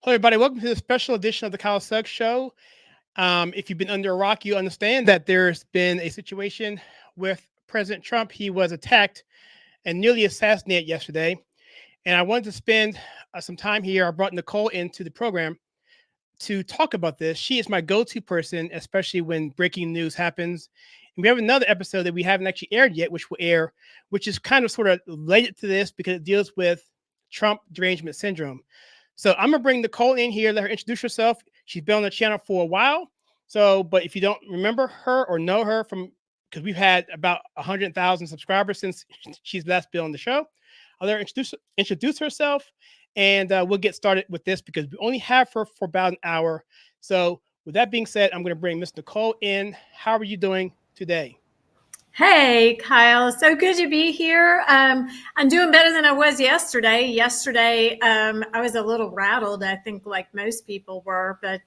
Hello, everybody. Welcome to the special edition of the Kyle Suggs Show. If you've been under a rock, you understand that there's been a situation with President Trump. He was attacked and nearly assassinated yesterday. And I wanted to spend some time here. I brought Nicole into the program to talk about this. She is my go-to person, especially when breaking news happens. And we have another episode that we haven't actually aired yet, which will air, which is kind of sort of related to this because it deals with Trump derangement syndrome. So I'm gonna bring Nicole in here, let her introduce herself. She's been on the channel for a while. So, but if you don't remember her or know her from, because we've had about 100,000 subscribers since she's last been on the show, I'll let her introduce herself, and we'll get started with this because we only have her for about an hour. So, with that being said, I'm going to bring Miss Nicole in. How are you doing today? Hey, Kyle. So good to be here. I'm doing better than I was yesterday. I was a little rattled, I think, like most people were, but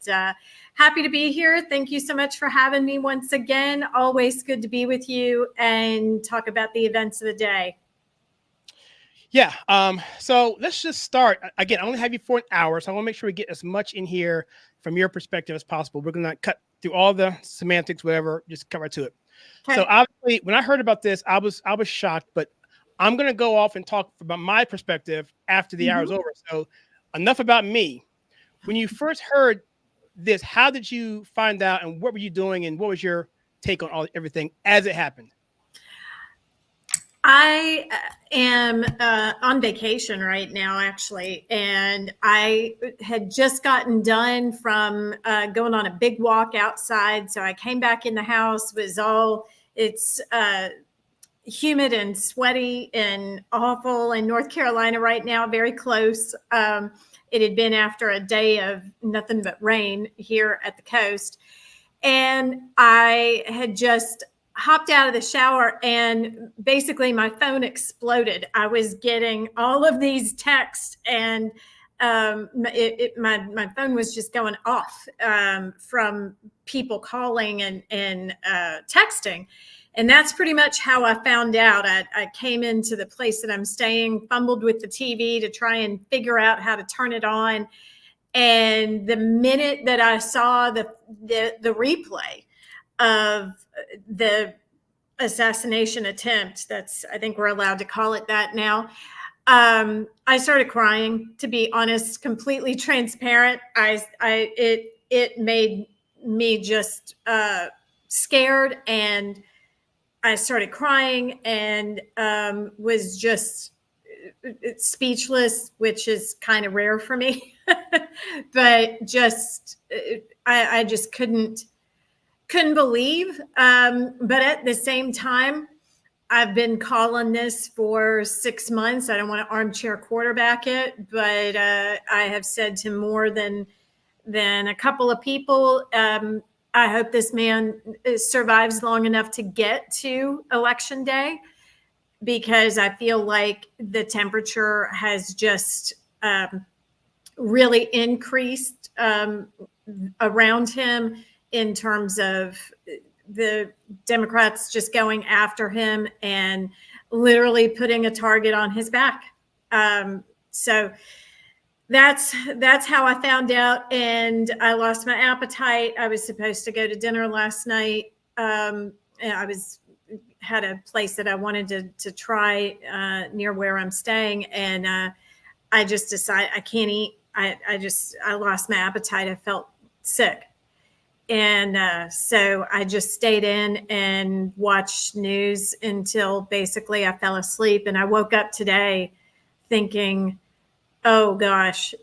happy to be here. Thank you so much for having me once again. Always good to be with you and talk about the events of the day. Yeah. So let's just start. Again, I only have you for an hour, so I want to make sure we get as much in here from your perspective as possible. We're going to cut through all the semantics, whatever, just cut right to it. Okay. So obviously, when I heard about this, I was shocked, but I'm going to go off and talk about my perspective after the hour is over. So enough about me. When you first heard this, how did you find out, and what were you doing, and what was your take on everything as it happened? I am on vacation right now, actually, and I had just gotten done from going on a big walk outside. So I came back in the house, it's humid and sweaty and awful in North Carolina right now, very close. It had been after a day of nothing but rain here at the coast. And I had just hopped out of the shower and basically my phone exploded. I was getting all of these texts and my phone was just going off from people calling and texting. And that's pretty much how I found out. I came into the place that I'm staying, fumbled with the TV to try and figure out how to turn it on. And the minute that I saw the replay of the assassination attempt, I think we're allowed to call it that now, I started crying, to be honest, completely transparent. It made me just scared, and I started crying and was just speechless, which is kind of rare for me. But just I just couldn't believe. But at the same time, I've been calling this for 6 months. I don't want to armchair quarterback it, but I have said to more than a couple of people, I hope this man survives long enough to get to Election Day, because I feel like the temperature has just really increased around him in terms of the Democrats just going after him and literally putting a target on his back. So that's how I found out, and I lost my appetite. I was supposed to go to dinner last night. I had a place that I wanted to try near where I'm staying, and I just decided I can't eat. I lost my appetite. I felt sick. And so I just stayed in and watched news until basically I fell asleep. And I woke up today thinking, oh gosh,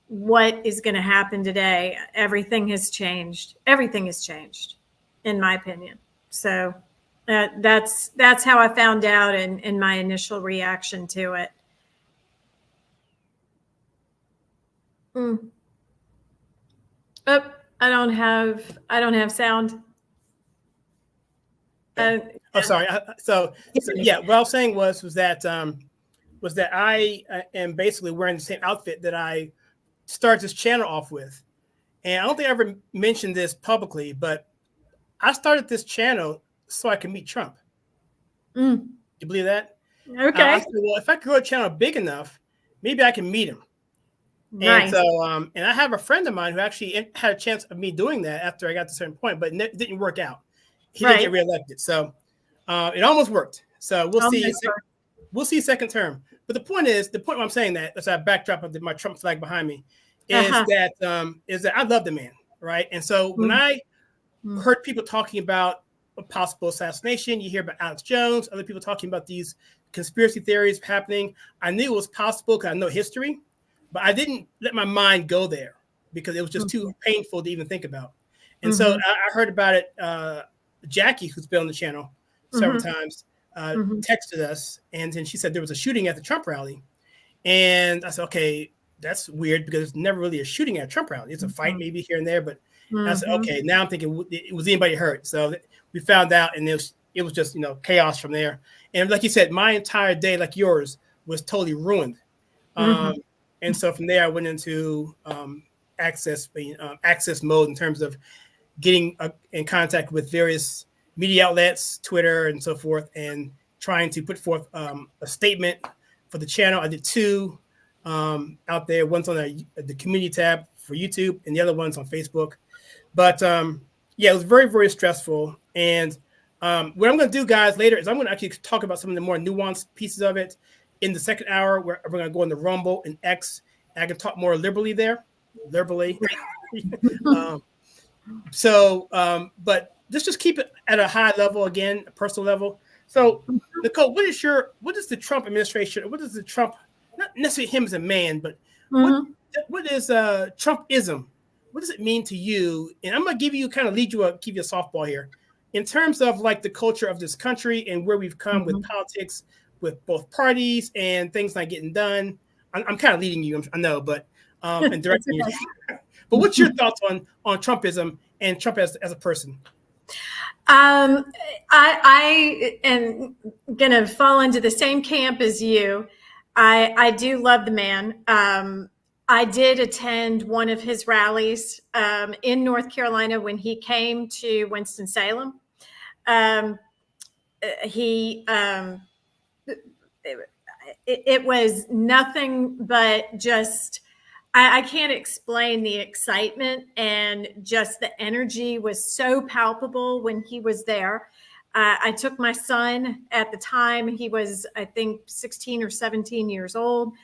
what is going to happen today? Everything has changed. Everything has changed, in my opinion. So that's how I found out, and my initial reaction to it. Oh, I don't have sound. Sorry. So yeah, what I was saying was that I am basically wearing the same outfit that I started this channel off with. And I don't think I ever mentioned this publicly, but I started this channel so I can meet Trump. You believe that? Okay. I said, well, if I could grow a channel big enough, maybe I can meet him. And Nice. so, and I have a friend of mine who actually had a chance of me doing that after I got to a certain point, but it didn't work out. He didn't Right. get reelected. So it almost worked. So we'll see. Almost worked. We'll see second term. But the point why I'm saying that, that's a backdrop of my Trump flag behind me, is that I love the man, right? And so when I heard people talking about a possible assassination, you hear about Alex Jones, other people talking about these conspiracy theories happening. I knew it was possible because I know history, but I didn't let my mind go there because it was just too painful to even think about. And so I heard about it. Jackie, who's been on the channel several times, texted us, and then she said there was a shooting at the Trump rally. And I said, okay, that's weird because there's never really a shooting at a Trump rally. It's a fight maybe here and there, but I said, okay, now I'm thinking, was anybody hurt? So we found out, and it was just, chaos from there. And like you said, my entire day, like yours, was totally ruined. And so from there, I went into access mode in terms of getting in contact with various media outlets, Twitter and so forth, and trying to put forth a statement for the channel. I did two out there. One's on the community tab for YouTube, and the other one's on Facebook. But yeah, it was very, very stressful. And what I'm going to do, guys, later is I'm going to actually talk about some of the more nuanced pieces of it in the second hour, where we're going to go into Rumble and X. And I can talk more liberally there. But let's just keep it at a high level again, a personal level. So, Nicole, what is the Trump administration? What is the Trump, not necessarily him as a man, but what is Trumpism? What does it mean to you? And I'm going to give you a softball here in terms of like the culture of this country and where we've come with politics, with both parties and things not getting done. I'm kind of leading you, I know, but and directing you. But what's your thoughts on Trumpism and Trump as a person? I am going to fall into the same camp as you. I do love the man. I did attend one of his rallies in North Carolina when he came to Winston-Salem. It was nothing but just, I can't explain the excitement, and just the energy was so palpable when he was there. I took my son at the time. He was, I think, 16 or 17 years old.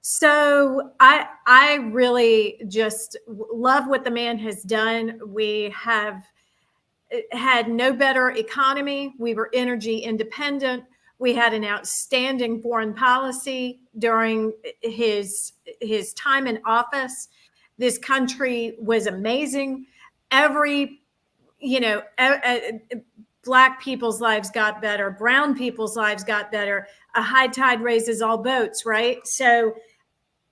So I really just love what the man has done. We have had no better economy. We were energy independent. We had an outstanding foreign policy during his time in office. This country was amazing. Black people's lives got better. Brown people's lives got better. A high tide raises all boats, right? So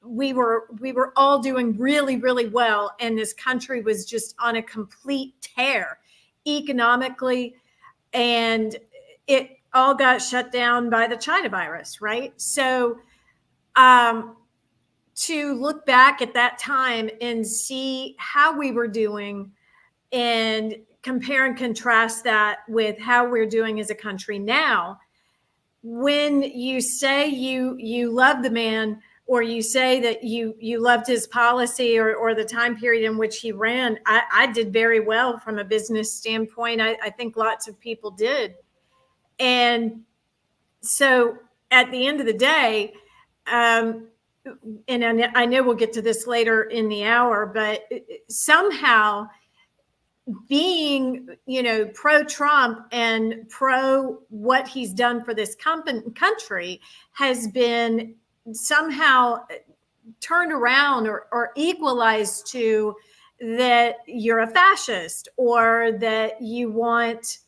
we were all doing really, really well. And this country was just on a complete tear economically. And it all got shut down by the China virus, right? So to look back at that time and see how we were doing and compare and contrast that with how we're doing as a country now, when you say you love the man, or you say that you loved his policy or the time period in which he ran, I did very well from a business standpoint. I think lots of people did. And so at the end of the day, and I know we'll get to this later in the hour, but somehow being, pro-Trump and pro what he's done for this country has been somehow turned around or equalized to that you're a fascist, or that you want,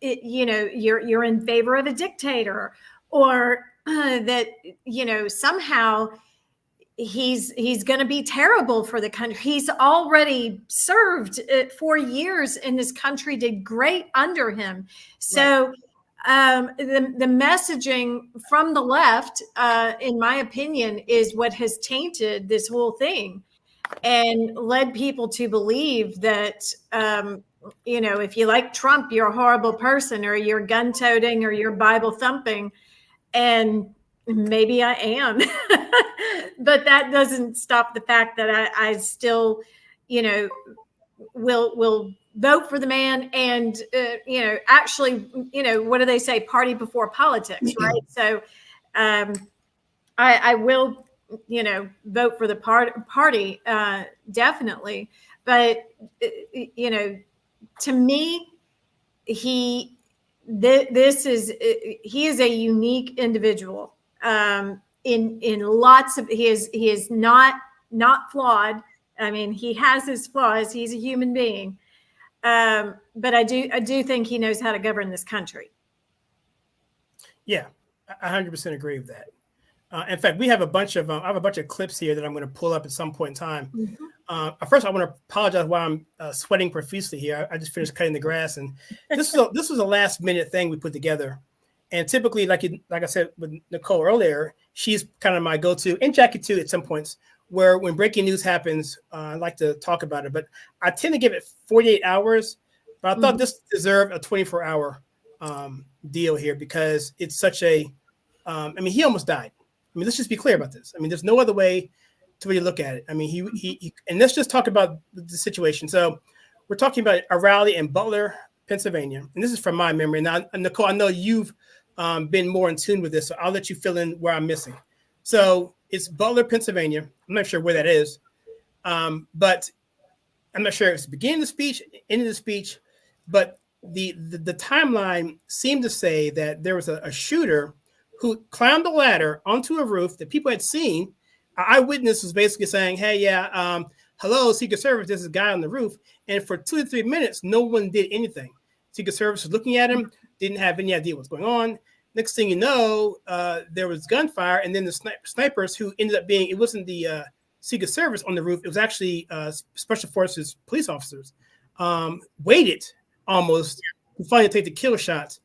you're in favor of a dictator, or that, somehow he's going to be terrible for the country. He's already served 4 years in this country, did great under him. So right. The messaging from the left, in my opinion, is what has tainted this whole thing and led people to believe that, if you like Trump, you're a horrible person, or you're gun toting, or you're Bible thumping. And maybe I am, but that doesn't stop the fact that I still, will vote for the man, and actually, what do they say? Party before politics, right? So, I will, vote for the party, definitely. But to me, he is a unique individual. In lots of he is not flawed. I mean, he has his flaws. He's a human being, but I do think he knows how to govern this country. Yeah, I 100% agree with that. In fact, we have I have a bunch of clips here that I'm going to pull up at some point in time. Mm-hmm. First, I want to apologize why I'm sweating profusely here. I just finished cutting the grass, and this was a last minute thing we put together. And typically, like I said with Nicole earlier, she's kind of my go-to, and Jackie too at some points, where when breaking news happens, I like to talk about it. But I tend to give it 48 hours. But I thought this deserved a 24-hour deal here, because it's such a he almost died. I mean, let's just be clear about this. I mean, there's no other way to really look at it. I mean, he and let's just talk about the situation. So we're talking about a rally in Butler, Pennsylvania. And this is from my memory. Now, Nicole, I know you've been more in tune with this, so I'll let you fill in where I'm missing. So it's Butler, Pennsylvania. I'm not sure where that is. But I'm not sure if it's the beginning of the speech, end of the speech, but the timeline seemed to say that there was a shooter who climbed the ladder onto a roof that people had seen. An eyewitness was basically saying, hey, yeah, hello, Secret Service, there's a guy on the roof. And for 2 to 3 minutes, no one did anything. Secret Service was looking at him, didn't have any idea what's going on. Next thing you know, there was gunfire, and then the snipers, who ended up being, it wasn't the Secret Service on the roof, it was actually Special Forces police officers, waited almost to finally take the kill shots.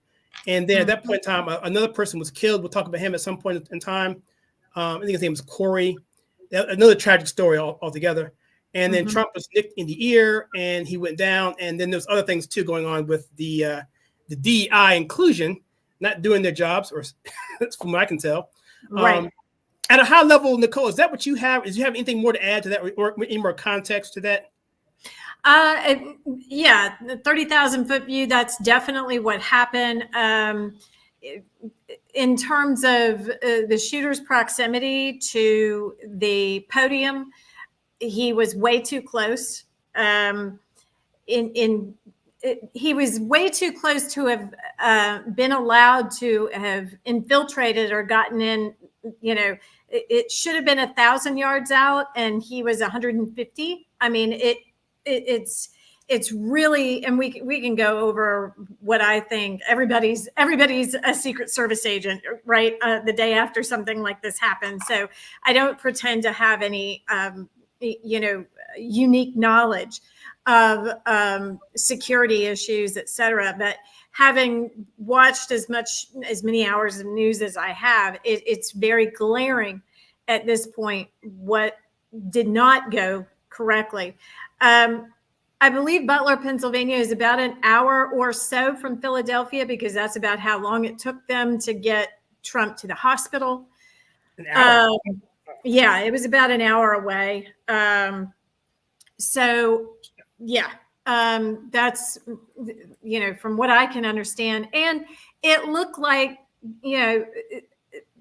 And then at that point in time, another person was killed. We'll talk about him at some point in time. I think his name was Corey. Another tragic story altogether. And then Trump was nicked in the ear, and he went down. And then there's other things too going on with the DEI inclusion not doing their jobs, or that's from what I can tell. Right. At a high level, Nicole, is that what you have? Do you have anything more to add to that, or any more context to that? Yeah, the 30,000 foot view, that's definitely what happened. In terms of the shooter's proximity to the podium, he was way too close. He was way too close to have been allowed to have infiltrated or gotten in. It should have been 1,000 yards out, and he was 150. I mean, it's really, and we can go over what I think. Everybody's a Secret Service agent, right? The day after something like this happens. So I don't pretend to have any, unique knowledge of security issues, et cetera. But having watched as many hours of news as I have, it's very glaring at this point what did not go correctly. I believe Butler, Pennsylvania is about an hour or so from Philadelphia, because that's about how long it took them to get Trump to the hospital. An hour. Yeah, it was about an hour away. So yeah, that's, from what I can understand. And it looked like,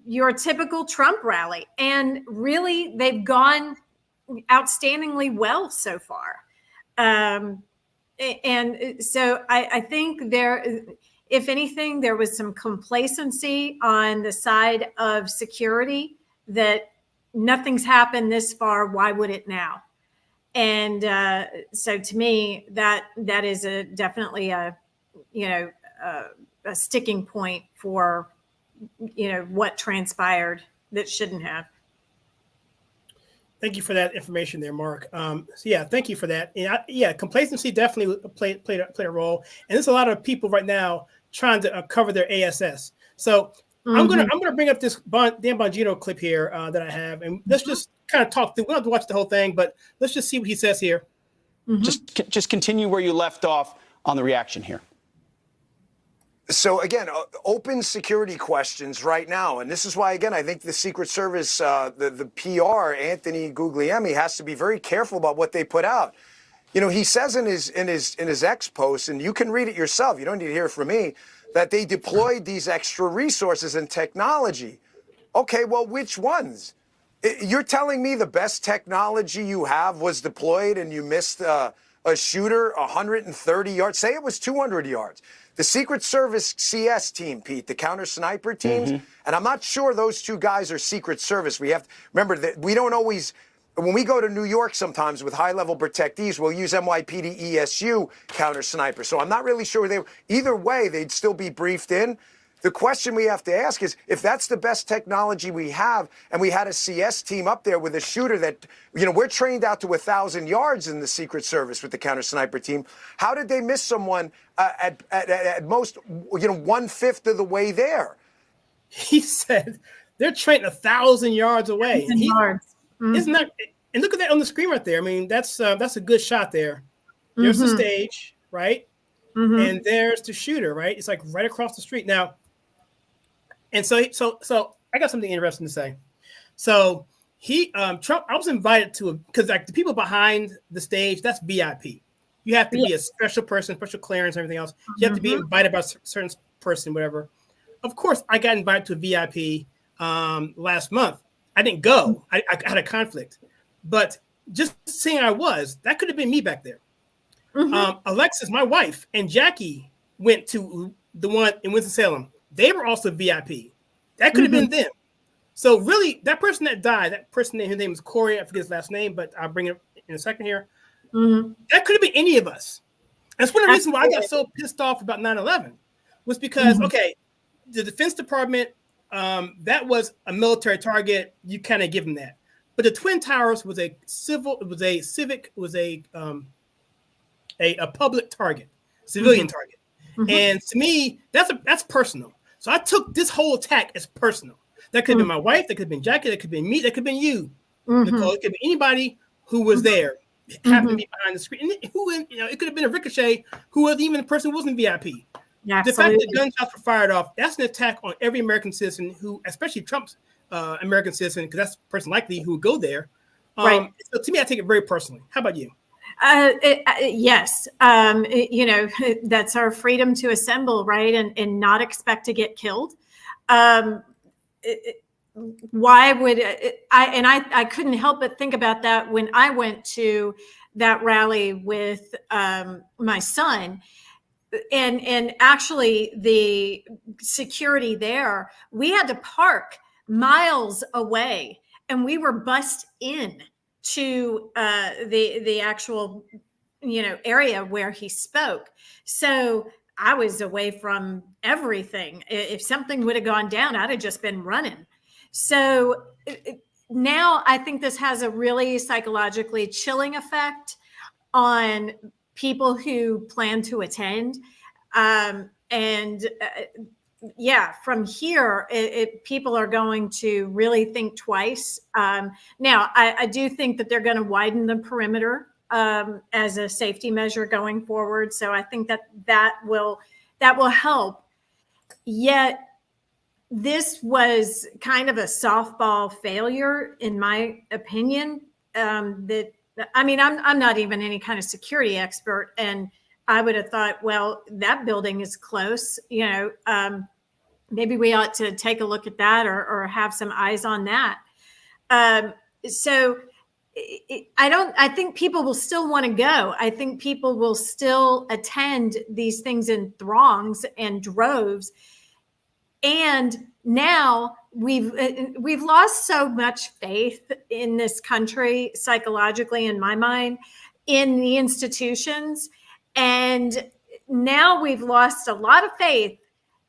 your typical Trump rally. And really, they've gone outstandingly well so far. And so I think if anything, there was some complacency on the side of security that nothing's happened this far. Why would it now? And so to me, that is definitely a sticking point for, what transpired that shouldn't have. Thank you for that information there, Mark. So yeah, thank you for that. Yeah, complacency definitely played a role, and there's a lot of people right now trying to cover their ASS. So I'm gonna bring up this Dan Bongino clip here that I have, and let's just kind of talk through. We don't have to watch the whole thing, but let's just see what he says here. Just continue where you left off on the reaction here. So again, open security questions right now, and this is why again I think the Secret Service, the PR, Anthony Guglielmi, has to be very careful about what they put out. You know, he says in his X post, and you can read it yourself. You don't need to hear it from me. That they deployed these extra resources and technology. Okay, well, which ones? You're telling me the best technology you have was deployed and you missed a shooter 130 yards? Say it was 200 yards. The Secret Service CS team, Pete, the counter sniper teams, and I'm not sure those two guys are Secret Service. We have to remember that we don't always, when we go to New York sometimes with high-level protectees, we'll use NYPD ESU counter sniper. So I'm not really sure either way, they'd still be briefed in. The question we have to ask is, if that's the best technology we have, and we had a CS team up there with a shooter that, you know, we're trained out to 1,000 yards in the Secret Service with the counter sniper team. How did they miss someone at most, you know, 1/5 of the way there? He said they're trained 1,000 yards away. Isn't that? And look at that on the screen right there. I mean, that's a good shot there. There's the stage, right? And there's the shooter, right? It's like right across the street now. And so I got something interesting to say. So Trump, I was invited to, because like the people behind the stage, that's VIP. You have to be a special person, special clearance, everything else. You have to be invited by a certain person, whatever. Of course, I got invited to a VIP last month. I didn't go. I had a conflict. But just seeing that could have been me back there. Alexis, my wife, and Jackie went to the one in Winston-Salem. They were also VIP. That could have been them. So really, that person that died, that person, his name is Corey, I forget his last name, but I'll bring it in a second here. That could have been any of us. That's one of the reasons why I got so pissed off about 9/11 was because, okay, the Defense Department, that was a military target. You kind of give them that. But the Twin Towers was a public target, civilian target. And to me, that's personal. So I took this whole attack as personal. That could have been my wife, that could have been Jackie, that could have been me, that could have been you, Nicole. It could be anybody who was there, happened to be behind the screen. And it could have been a ricochet who was even the person who wasn't VIP. Yeah, the fact that gunshots were fired off, that's an attack on every American citizen who, especially Trump's American citizen, because that's the person likely who would go there. So to me, I take it very personally. How about you? Yes. That's our freedom to assemble, right? And not expect to get killed. Why would I couldn't help but think about that when I went to that rally with my son. And actually the security there, we had to park miles away and we were bussed in to the actual, area where he spoke. So I was away from everything. If something would have gone down, I'd have just been running. So now I think this has a really psychologically chilling effect on people who plan to attend. From here, people are going to really think twice. Now, I do think that they're going to widen the perimeter as a safety measure going forward. So I think that will help. Yet, this was kind of a softball failure, in my opinion. I'm not even any kind of security expert, and I would have thought, well, that building is close. Maybe we ought to take a look at that or have some eyes on that. I think people will still want to go. I think people will still attend these things in throngs and droves. And now we've lost so much faith in this country, psychologically, in my mind, in the institutions. And now we've lost a lot of faith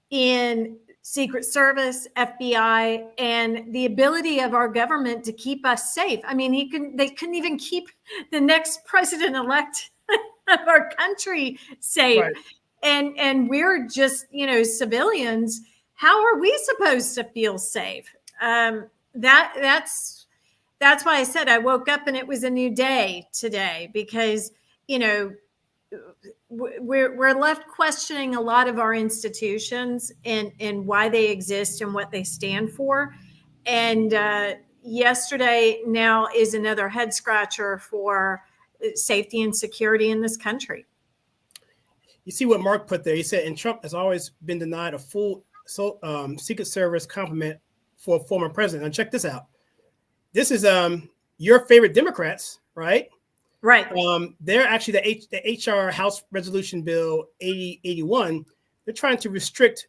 in Secret Service, FBI, and the ability of our government to keep us safe. I mean, they couldn't even keep the next president-elect of our country safe. Right. And we're just, civilians. How are we supposed to feel safe? That's why I said I woke up and it was a new day today, because, we're left questioning a lot of our institutions and why they exist and what they stand for. And yesterday now is another head scratcher for safety and security in this country. You see what Mark put there. He said, and Trump has always been denied a full Secret Service compliment for a former president. Now check this out. This is your favorite Democrats, right? Right. They're actually the HR House Resolution Bill 8081. They're trying to restrict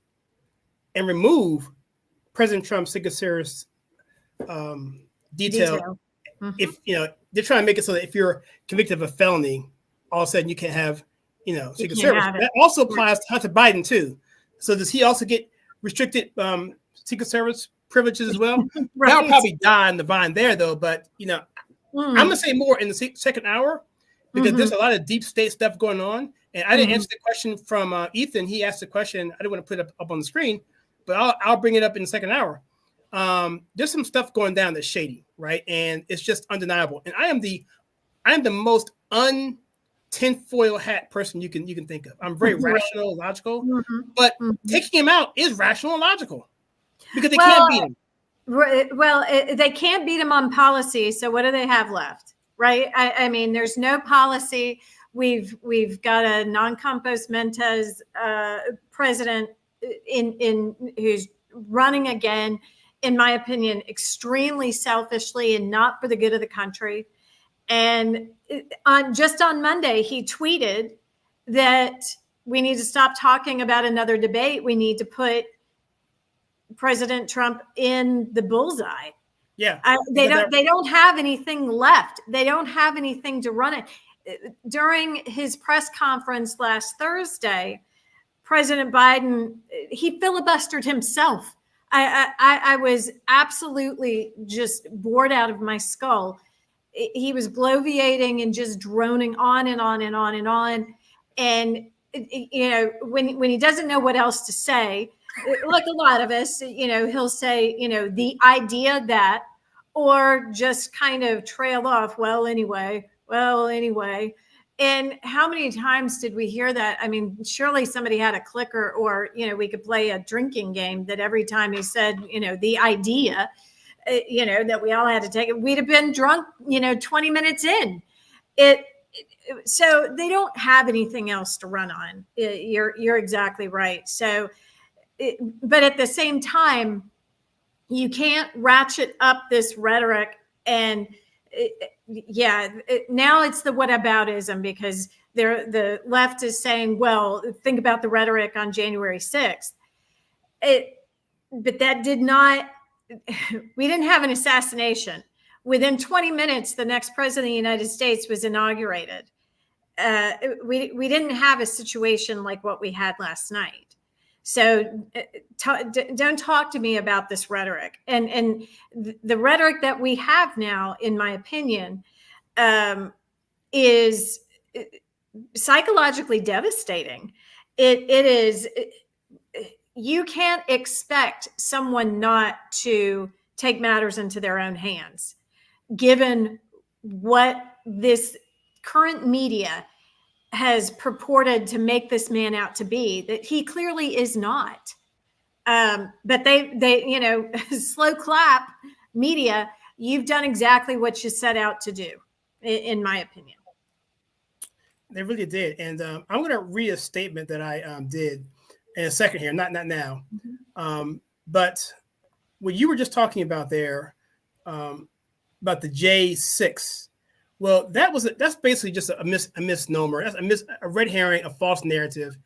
and remove President Trump's Secret Service detail. Mm-hmm. If they're trying to make it so that if you're convicted of a felony, all of a sudden you can't have Secret Service. That also applies to Hunter Biden too. So does he also get restricted Secret Service privileges as well? Right. That'll probably die in the vine there though. But I'm gonna say more in the second hour because there's a lot of deep state stuff going on. And I didn't answer the question from Ethan. He asked the question. I didn't want to put it up on the screen, but I'll bring it up in the second hour. There's some stuff going down that's shady, right? And it's just undeniable. And I am the most tinfoil hat person you can think of. I'm very rational, logical, but taking him out is rational and logical because they can't beat him. Well, they can't beat him on policy. So what do they have left, right? I mean, there's no policy. We've got a non-compos mentis president in who's running again, in my opinion, extremely selfishly and not for the good of the country. And on Monday, he tweeted that we need to stop talking about another debate. We need to put President Trump in the bullseye. Yeah, they don't have anything left. They don't have anything to run it. During his press conference last Thursday, President Biden, he filibustered himself. I was absolutely just bored out of my skull. He was bloviating and just droning on and on and on and on. And, when he doesn't know what else to say, like a lot of us, he'll say, the idea that, or just kind of trail off. Well, anyway. And how many times did we hear that? I mean, surely somebody had a clicker or, we could play a drinking game that every time he said, the idea, that we all had to take it, we'd have been drunk, 20 minutes in. So they don't have anything else to run on. You're exactly right. So, but at the same time, you can't ratchet up this rhetoric and now it's the whataboutism because the left is saying, well, think about the rhetoric on January 6th. But that did not, we didn't have an assassination. Within 20 minutes, the next president of the United States was inaugurated. We didn't have a situation like what we had last night. So don't talk to me about this rhetoric. And the rhetoric that we have now, in my opinion, is psychologically devastating. It is, you can't expect someone not to take matters into their own hands, given what this current media has purported to make this man out to be, that he clearly is not. But they slow clap media, you've done exactly what you set out to do, in my opinion. They really did. And I'm going to read a statement that I did in a second here, not now. But what you were just talking about there, about the J6, well, that's basically just a misnomer. That's a red herring, a false narrative.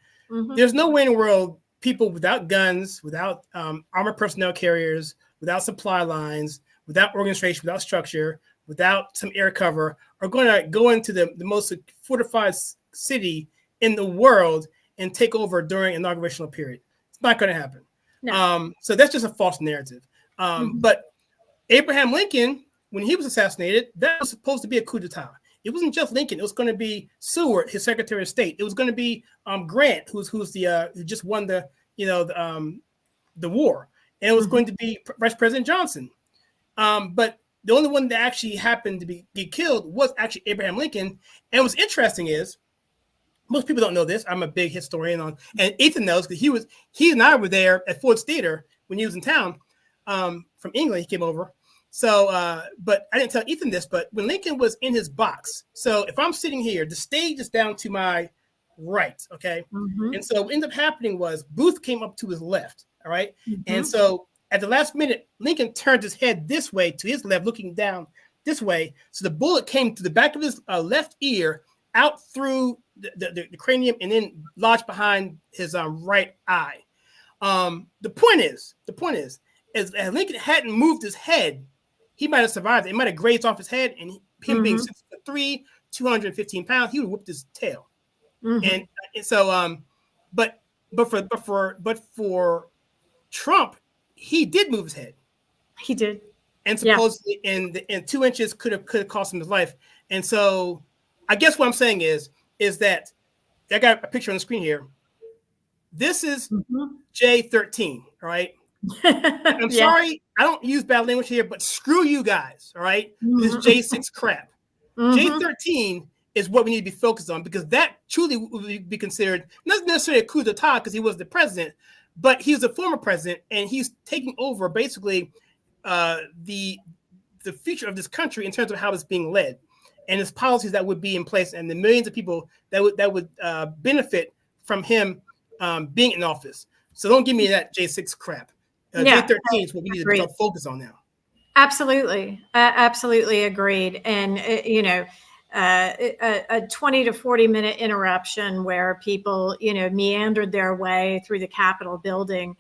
There's no way in the world people without guns, without armored personnel carriers, without supply lines, without organization, without structure, without some air cover are going to go into the most fortified city in the world and take over during inaugurational period. It's not going to happen. No. So that's just a false narrative. But Abraham Lincoln, when he was assassinated, that was supposed to be a coup d'etat. It wasn't just Lincoln. It was going to be Seward, his Secretary of State. It was going to be Grant, who just won the war, and it was going to be Vice President Johnson. But the only one that actually happened to get killed was actually Abraham Lincoln. And what's interesting is most people don't know this. I'm a big historian and Ethan knows because he and I were there at Ford's Theater when he was in town from England. He came over. So, but I didn't tell Ethan this, but when Lincoln was in his box, so if I'm sitting here, the stage is down to my right, okay? Mm-hmm. And so what ended up happening was Booth came up to his left, all right? Mm-hmm. And so at the last minute, Lincoln turned his head this way to his left, looking down this way. So the bullet came to the back of his left ear, out through the cranium, and then lodged behind his right eye. The point is, as Lincoln hadn't moved his head, he might have survived it. It might have grazed off his head, and him being 6'3", 215 pounds, he would have whipped his tail. And so, but for Trump, he did move his head. He did, and supposedly in 2 inches could have cost him his life. And so, I guess what I'm saying is that I got a picture on the screen here. This is J13, all right? I'm sorry, I don't use bad language here, but screw you guys, all right? This J6 crap. J13 is what we need to be focused on, because that truly would be considered not necessarily a coup d'etat because he was the president, but he's a former president and he's taking over basically the future of this country in terms of how it's being led and his policies that would be in place and the millions of people that would benefit from him being in office. So don't give me that J6 crap. J13 is what we need to focus on now. Absolutely. Absolutely agreed. And, a 20 to 40 minute interruption where people, meandered their way through the Capitol building.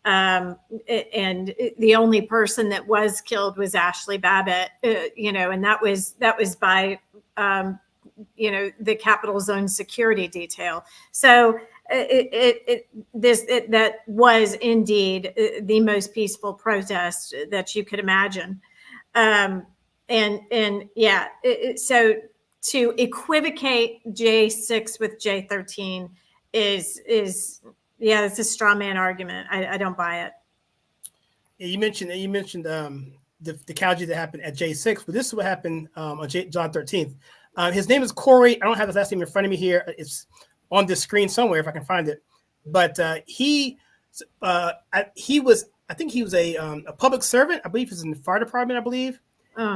And the only person that was killed was Ashley Babbitt, and that was by, the Capitol's own security detail. So that was indeed the most peaceful protest that you could imagine. So to equivocate J6 with J13 is it's a straw man argument. I don't buy it. Yeah, you mentioned the tragedy that happened at J6, but this is what happened on John 13th. His name is Corey. I don't have his last name in front of me here. It's on this screen somewhere if I can find it. But he was a public servant. I believe he was in the fire department, I believe.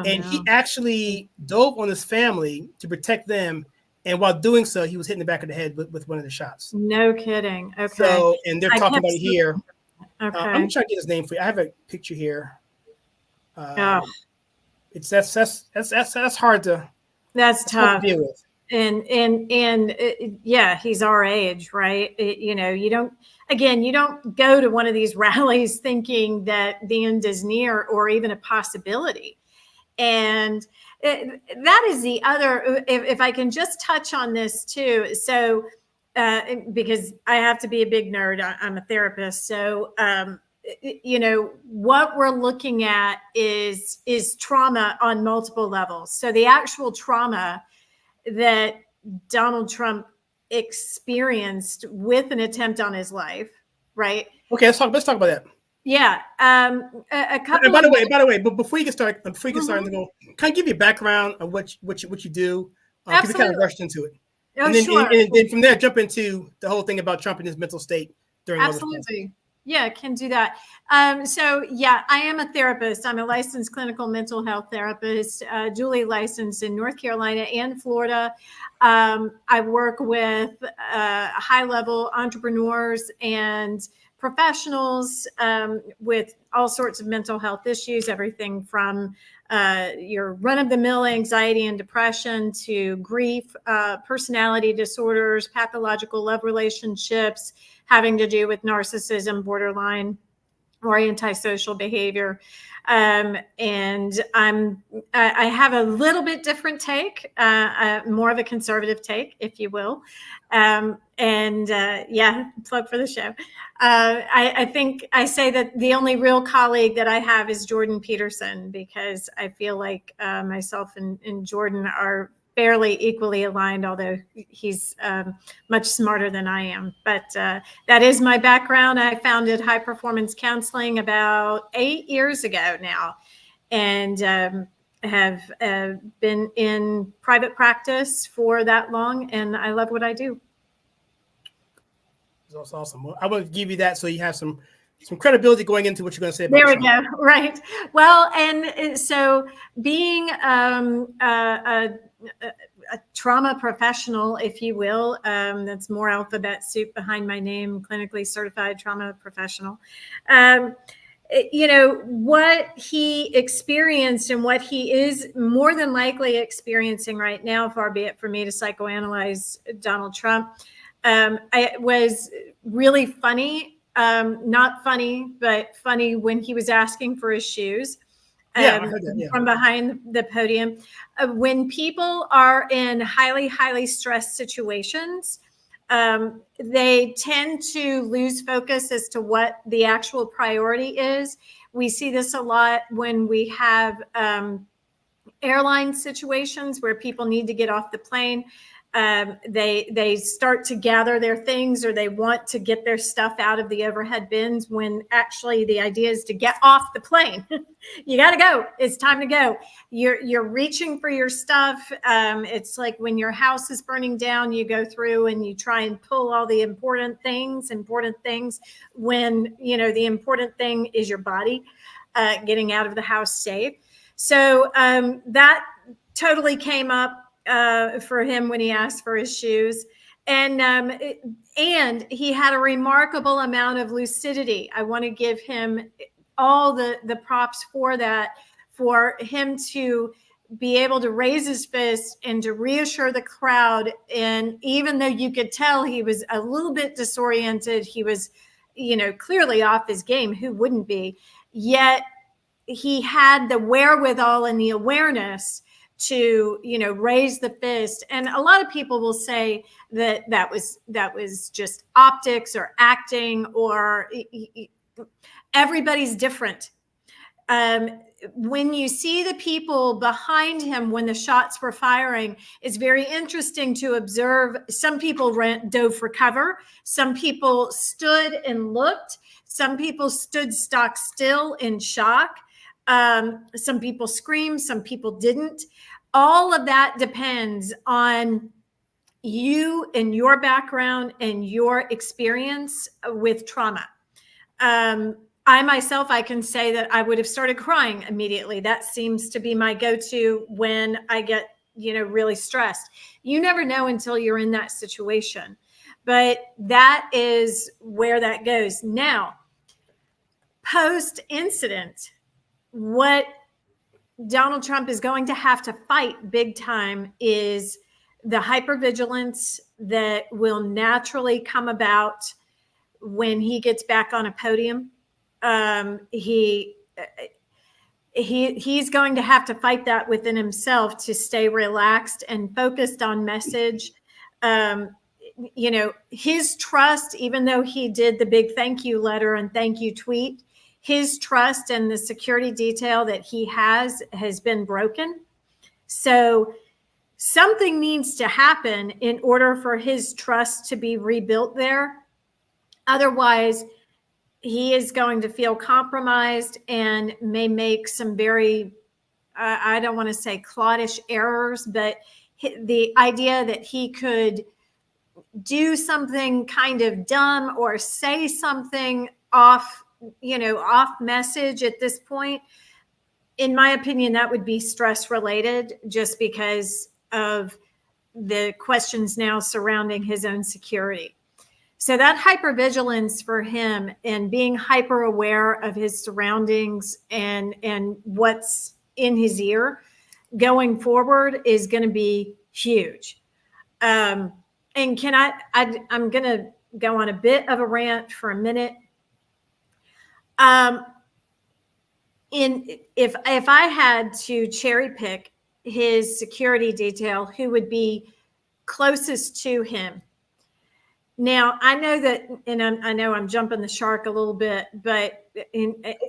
He actually dove on his family to protect them. And while doing so, he was hit in the back of the head with one of the shots. No kidding. Okay. So, and they're talking about it here. Okay. I'm trying to get his name for you. I have a picture here. It's that's hard to. That's tough. Hard to deal with. And he's our age, right? You don't go to one of these rallies thinking that the end is near or even a possibility. And that is the other, if I can just touch on this too. So, because I have to be a big nerd, I'm a therapist. So, what we're looking at is trauma on multiple levels. So the actual trauma that Donald Trump experienced with an attempt on his life, right? Okay, let's talk about that. Yeah. A couple. And by the way, but before you get started, can I give you a background of what you do? Because we kind of rushed into it. And then from there, jump into the whole thing about Trump and his mental state during. Absolutely. Yeah, can do that. I am a therapist. I'm a licensed clinical mental health therapist, dually licensed in North Carolina and Florida. I work with high-level entrepreneurs and professionals with all sorts of mental health issues, everything from your run-of-the-mill anxiety and depression to grief, personality disorders, pathological love relationships, having to do with narcissism, borderline, or antisocial behavior. And I have a little bit different take, more of a conservative take, if you will. Plug for the show. I think I say that the only real colleague that I have is Jordan Peterson, because I feel like myself and Jordan are fairly equally aligned, although he's much smarter than I am. But that is my background. I founded High Performance Counseling about 8 years ago now, and have been in private practice for that long, and I love what I do. That's awesome. Well, I would give you that so you have some credibility going into what you're going to say about There we Trump. go. Right. Well, and so being a trauma professional, if you will, that's more alphabet soup behind my name, clinically certified trauma professional. What he experienced and what he is more than likely experiencing right now, far be it for me to psychoanalyze Donald Trump, it was really funny. Not funny, but funny when he was asking for his shoes. Yeah, I heard that, yeah. From behind the podium. When people are in highly, highly stressed situations, they tend to lose focus as to what the actual priority is. We see this a lot when we have airline situations where people need to get off the plane. They start to gather their things, or they want to get their stuff out of the overhead bins, when actually the idea is to get off the plane. You got to go. It's time to go. You're reaching for your stuff. It's like when your house is burning down, you go through and you try and pull all the important things when, the important thing is your body, getting out of the house safe. So that totally came up for him when he asked for his shoes. And he had a remarkable amount of lucidity. I want to give him all the props for that, for him to be able to raise his fist and to reassure the crowd. And even though you could tell he was a little bit disoriented, he was, clearly off his game. Who wouldn't be? Yet he had the wherewithal and the awareness to, raise the fist. And a lot of people will say that was just optics or acting, or everybody's different. When you see the people behind him when the shots were firing, it's very interesting to observe. Some people dove for cover. Some people stood and looked. Some people stood stock still in shock. Some people screamed. Some people didn't. All of that depends on you and your background and your experience with trauma. I myself, I can say that I would have started crying immediately. That seems to be my go-to when I get, really stressed. You never know until you're in that situation, but that is where that goes. Now, post-incident, what Donald Trump is going to have to fight big time is the hypervigilance that will naturally come about when he gets back on a podium. He's going to have to fight that within himself to stay relaxed and focused on message. His trust, even though he did the big thank you letter and thank you tweet, his trust and the security detail that he has been broken. So something needs to happen in order for his trust to be rebuilt there. Otherwise, he is going to feel compromised and may make some very, I don't want to say cloddish errors, but the idea that he could do something kind of dumb or say something off message at this point, in my opinion, that would be stress related, just because of the questions now surrounding his own security. So that hypervigilance for him and being hyper aware of his surroundings and what's in his ear going forward is going to be huge. And I'm going to go on a bit of a rant for a minute. If I had to cherry pick his security detail, who would be closest to him? Now, I know that, and I know I'm jumping the shark a little bit, but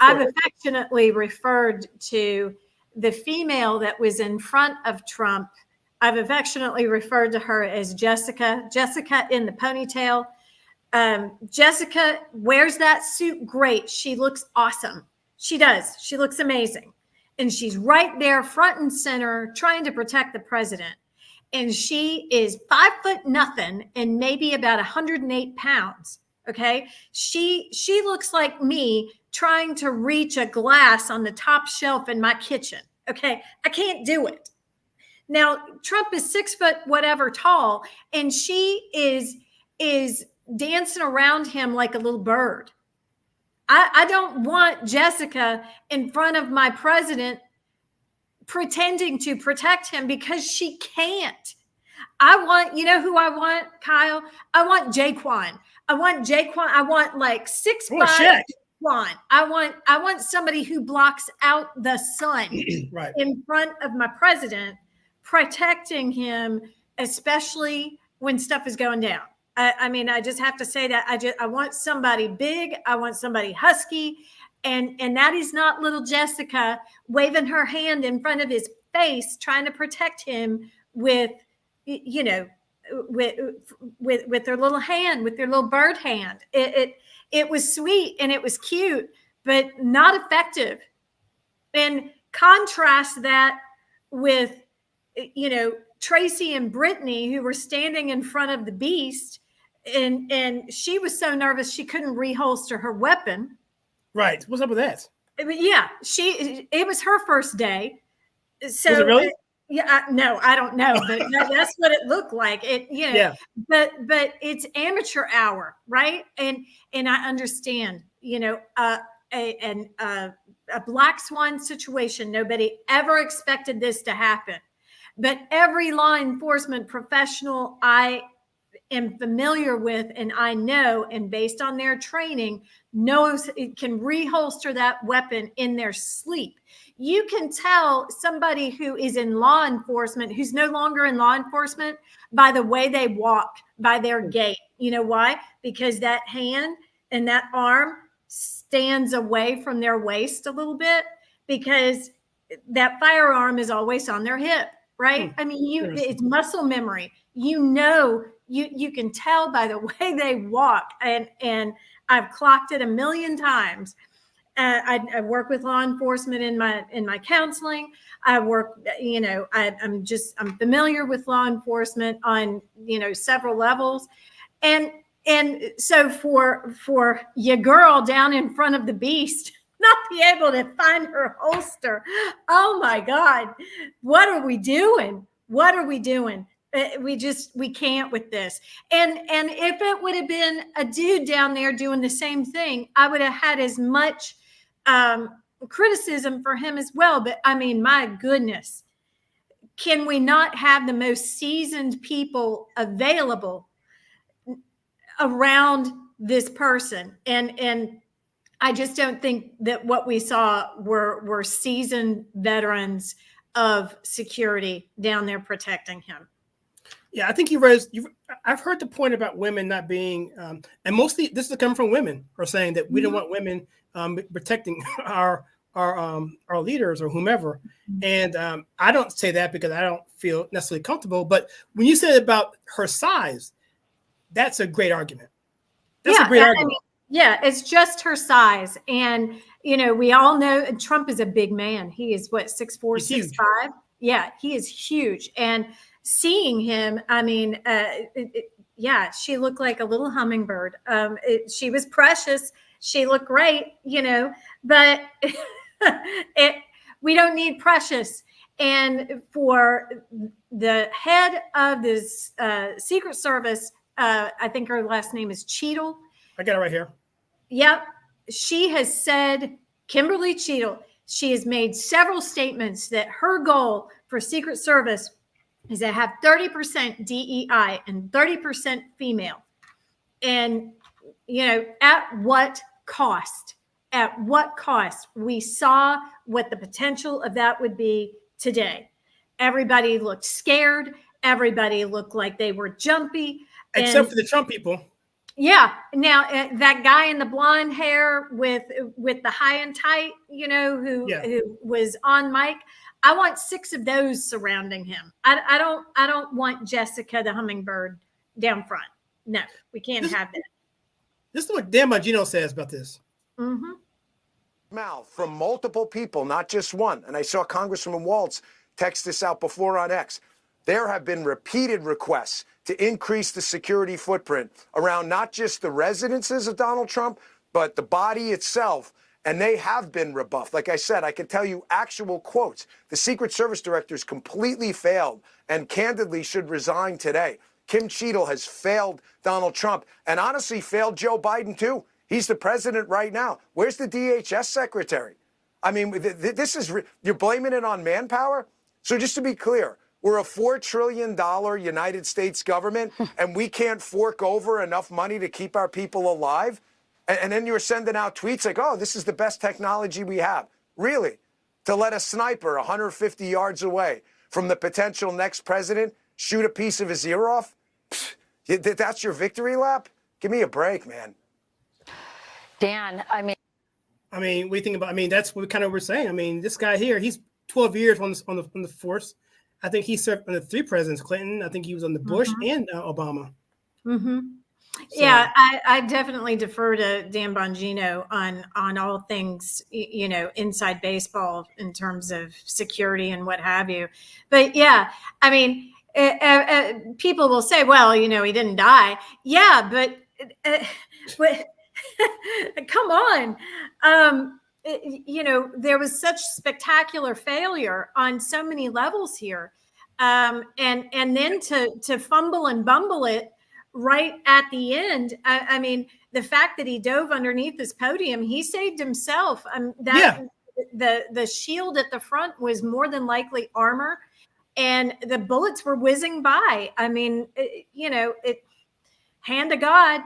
I've affectionately referred to the female that was in front of Trump. I've affectionately referred to her as Jessica in the ponytail. Jessica wears that suit great. She looks awesome. She does. She looks amazing. And she's right there front and center trying to protect the president. And she is 5'0" and maybe about 108 pounds. Okay. She looks like me trying to reach a glass on the top shelf in my kitchen. Okay. I can't do it. Now, Trump is 6 foot whatever tall, and she is dancing around him like a little bird. I don't want Jessica in front of my president pretending to protect him, because she can't. I want, you know who I want, Kyle? I want Jaquan. I want like 6'5" Jaquan. I want somebody who blocks out the sun right in front of my president, protecting him, especially when stuff is going down. I mean, I just have to say that I want somebody big. I want somebody husky. And that is not little Jessica waving her hand in front of his face, trying to protect him with, you know, with their little hand, with their little bird hand. It was sweet and it was cute, but not effective. And contrast that with, you know, Tracy and Brittany, who were standing in front of the beast, and she was so nervous she couldn't reholster her weapon. Right. What's up with that? Yeah, it was her first day. So was it really? Yeah, no, I don't know, but that's what it looked like. It, you know, yeah. But it's amateur hour, right? And I understand, you know, a black swan situation. Nobody ever expected this to happen, but every law enforcement professional I am familiar with, and I know, and based on their training, knows it can reholster that weapon in their sleep. You can tell somebody who is in law enforcement, who's no longer in law enforcement, by the way they walk, by their gait. You know why? Because that hand and that arm stands away from their waist a little bit, because that firearm is always on their hip, right? I mean, it's muscle memory. You know, you can tell by the way they walk, and I've clocked it a million times. I work with law enforcement in my counseling. I work, you know, I'm familiar with law enforcement on, you know, several levels, and so for your girl down in front of the beast not be able to find her holster, oh my God, what are we doing? What are we doing? We can't with this. And if it would have been a dude down there doing the same thing, I would have had as much criticism for him as well. But I mean, my goodness, can we not have the most seasoned people available around this person? And I just don't think that what we saw were seasoned veterans of security down there protecting him. Yeah, I think I've heard the point about women not being, and mostly this is coming from women, are saying that we don't want women protecting our leaders or whomever. And I don't say that because I don't feel necessarily comfortable. But when you said about her size, that's a great argument. That's a great argument. I mean, yeah, it's just her size. And, you know, we all know Trump is a big man. He is what, 6'4", 6'5"? Yeah, he is huge. And seeing him, I mean, yeah, she looked like a little hummingbird. She was precious. She looked great, you know, but we don't need precious. And for the head of this Secret Service, I think her last name is Cheadle. I got it right here. Yep. She has said, Kimberly Cheadle, she has made several statements that her goal for Secret Service is to have 30% DEI and 30% female. And, you know, at what cost? At what cost? We saw what the potential of that would be today. Everybody looked scared. Everybody looked like they were jumpy. Except for the Trump people. Yeah. Now that guy in the blonde hair with the high and tight, you know, who was on mic. I want 6 of those surrounding him. I don't want Jessica the hummingbird down front. No, we can't have that. This is what Dan Bongino says about this. Mm-hmm. Mouth from multiple people, not just one. And I saw Congresswoman Waltz text this out before on X. there have been repeated requests to increase the security footprint around not just the residences of Donald Trump, but the body itself. And they have been rebuffed. Like I said, I can tell you actual quotes. The Secret Service directors completely failed and candidly should resign today. Kim Cheadle has failed Donald Trump and honestly failed Joe Biden too. He's the president right now. Where's the DHS secretary? I mean, this is, you're blaming it on manpower? So just to be clear, we're a $4 trillion United States government and we can't fork over enough money to keep our people alive? And then you're sending out tweets like, oh, this is the best technology we have. Really? To let a sniper 150 yards away from the potential next president shoot a piece of his ear off? Pfft, that's your victory lap? Give me a break, man. Dan, I mean, we think about. I mean, that's what we're saying. I mean, this guy here, he's 12 years on the force. I think he served under 3 presidents: Clinton. I think he was on the Bush and Obama. Mm-hmm. So, yeah, I definitely defer to Dan Bongino on all things, inside baseball in terms of security and what have you. But yeah, I mean, people will say, well, he didn't die. Yeah, but come on. There was such spectacular failure on so many levels here. And then to fumble and bumble it right at the end. I mean, the fact that he dove underneath this podium, he saved himself. The shield at the front was more than likely armor, and the bullets were whizzing by. I mean, hand to God,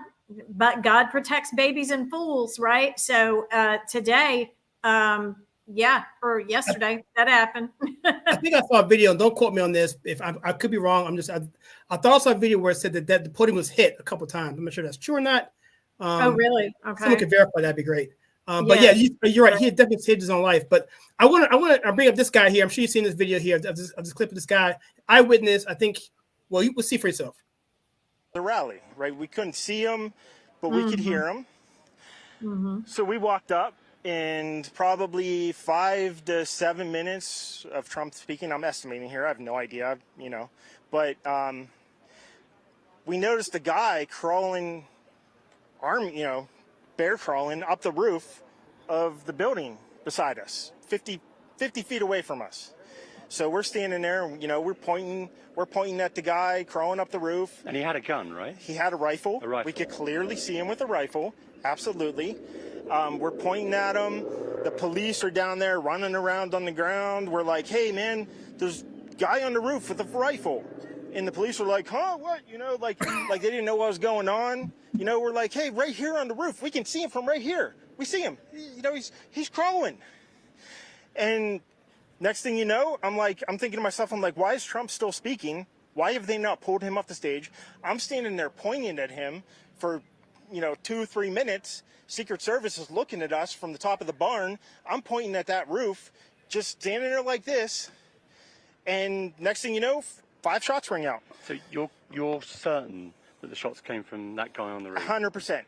but God protects babies and fools, right? So today, or yesterday, that happened. I think I saw a video, and don't quote me on this. If I could be wrong, I thought I saw a video where it said that the podium was hit a couple of times. I'm not sure that's true or not. Oh, really? Okay. Someone could verify. That'd be great. But yeah, you're right. He had definitely saved his own life. But I want to bring up this guy here. I'm sure you've seen this video here of this clip of this guy. Eyewitness. I think. Well, you will see for yourself. The rally, right? We couldn't see him, but we could hear him. Mm-hmm. So we walked up, and probably 5 to 7 minutes of Trump speaking. I'm estimating here. I have no idea, But we noticed a guy crawling, bear crawling up the roof of the building beside us, 50 feet away from us. So we're standing there, we're pointing at the guy crawling up the roof. And he had a gun, right? He had a rifle. A rifle. We could clearly see him with a rifle. Absolutely. We're pointing at him. The police are down there running around on the ground. We're like, hey, man, there's a guy on the roof with a rifle. And the police were like, huh, what? Like they didn't know what was going on. We're like, hey, right here on the roof. We can see him from right here. We see him. He's crawling. And next thing you know, I'm thinking to myself, why is Trump still speaking? Why have they not pulled him off the stage? I'm standing there pointing at him for, 2-3 minutes. Secret Service is looking at us from the top of the barn. I'm pointing at that roof, just standing there like this. And next thing you know, 5 shots ring out. So you're certain that the shots came from that guy on the roof? 100%.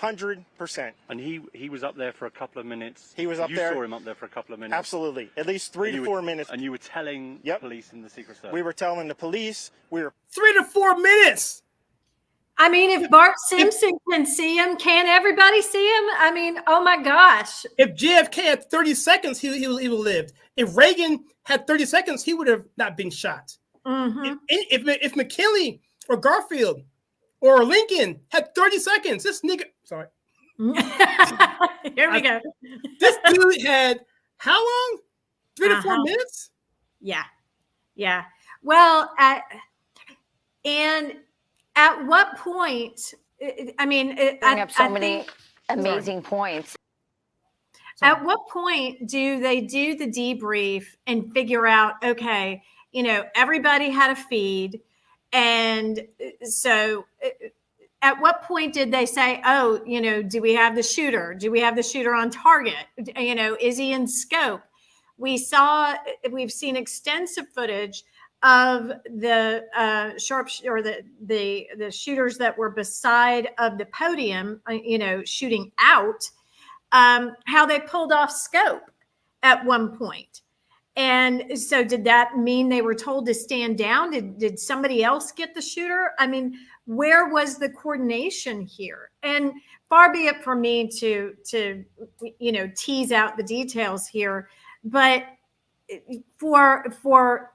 100%. And he was up there for a couple of minutes. He was up there. You saw him up there for a couple of minutes. Absolutely. At least 3 to 4 minutes. And you were telling the police and the Secret Service. We were telling the police. 3 to 4 minutes. I mean, if Bart Simpson can see him, can everybody see him? I mean, oh my gosh. If JFK had 30 seconds, he would have lived. If Reagan had 30 seconds, he would have not been shot. Mm-hmm. If McKinley or Garfield or Lincoln had 30 seconds, this nigga, sorry. Here we go. This dude had how long? 3 to 4 minutes? Yeah. Yeah. Well, and at what point, I mean, bring up so many amazing points. At what point do they do the debrief and figure out, okay, everybody had a feed. And so at what point did they say, oh, do we have the shooter? Do we have the shooter on target? Is he in scope? We've seen extensive footage of the the shooters that were beside of the podium, shooting out, how they pulled off scope at one point. And so did that mean they were told to stand down? Did somebody else get the shooter? I mean, where was the coordination here? And far be it from me to tease out the details here, but for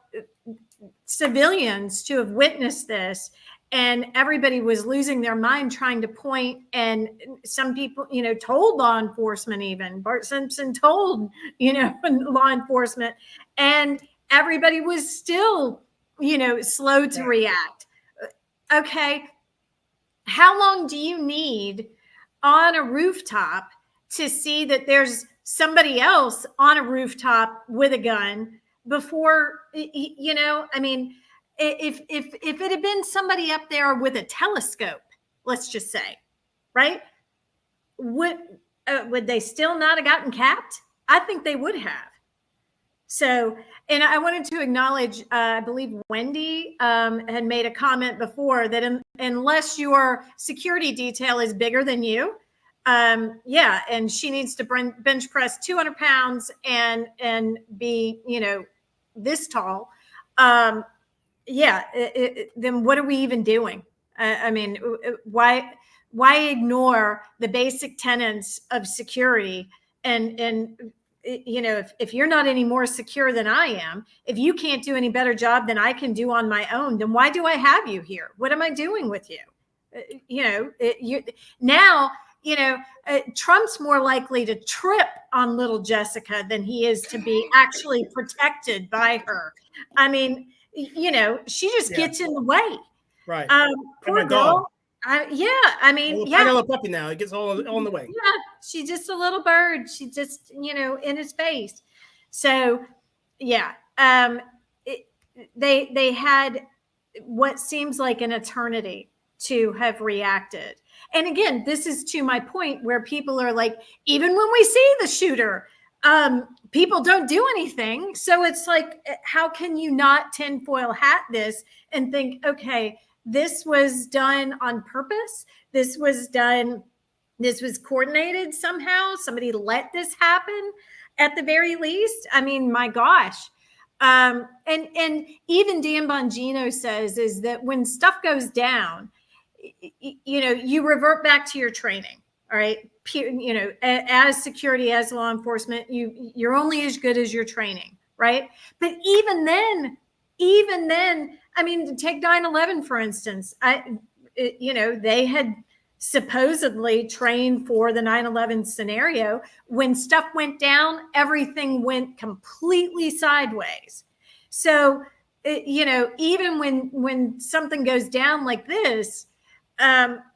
civilians to have witnessed this, and everybody was losing their mind trying to point, and some people, told law enforcement, even Bart Simpson told, law enforcement, and everybody was still, slow to react. Okay. How long do you need on a rooftop to see that there's somebody else on a rooftop with a gun before, I mean, if it had been somebody up there with a telescope, let's just say, right? Would they still not have gotten capped? I think they would have. So, and I wanted to acknowledge, I believe Wendy had made a comment before that unless your security detail is bigger than you, and she needs to bench press 200 pounds and be, this tall. Then what are we even doing? I mean, why ignore the basic tenets of security? And if you're not any more secure than I am, if you can't do any better job than I can do on my own, then why do I have you here? What am I doing with you? Trump's more likely to trip on little Jessica than he is to be actually protected by her. I mean, she just gets in the way. Right. Poor girl. I got a puppy now. It gets all in the way. Yeah, she's just a little bird. She just, in his face. So, yeah, they had what seems like an eternity to have reacted. And again, this is to my point where people are like, even when we see the shooter, people don't do anything. So it's like, how can you not tinfoil hat this and think, okay, this was done on purpose. This was coordinated somehow. Somebody let this happen at the very least. I mean, my gosh. And even Dan Bongino says is that when stuff goes down, you revert back to your training. All right. As security, as law enforcement, you're only as good as your training. Right. But even then, I mean, take 9/11, for instance. They had supposedly trained for the 9/11 scenario. When stuff went down, everything went completely sideways. So, even when something goes down like this,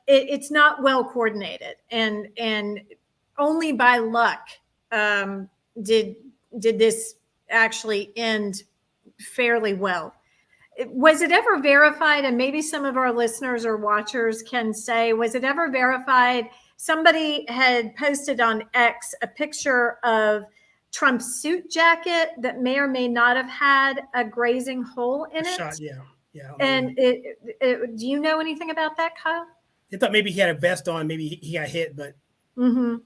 it's not well coordinated, and only by luck did this actually end fairly well. Was it ever verified? And maybe some of our listeners or watchers can say, was it ever verified? Somebody had posted on X a picture of Trump's suit jacket that may or may not have had a grazing hole in it. Shot, yeah. And do you know anything about that, Kyle? I thought maybe he had a vest on. Maybe he got hit, but. I'm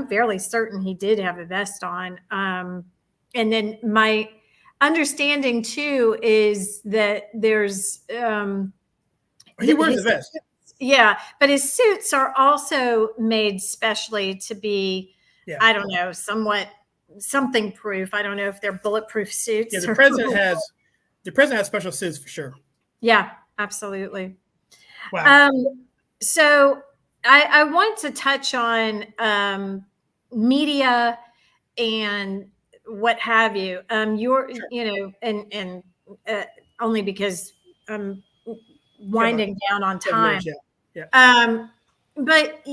fairly certain he did have a vest on. And then my understanding too is that there's he wears a vest. Yeah, but his suits are also made specially to be, I don't know, something proof. I don't know if they're bulletproof suits. Yeah, the president has special suits for sure. Yeah, absolutely. Wow. So I want to touch on media and what have you. Only because I'm winding down on time. Yeah. But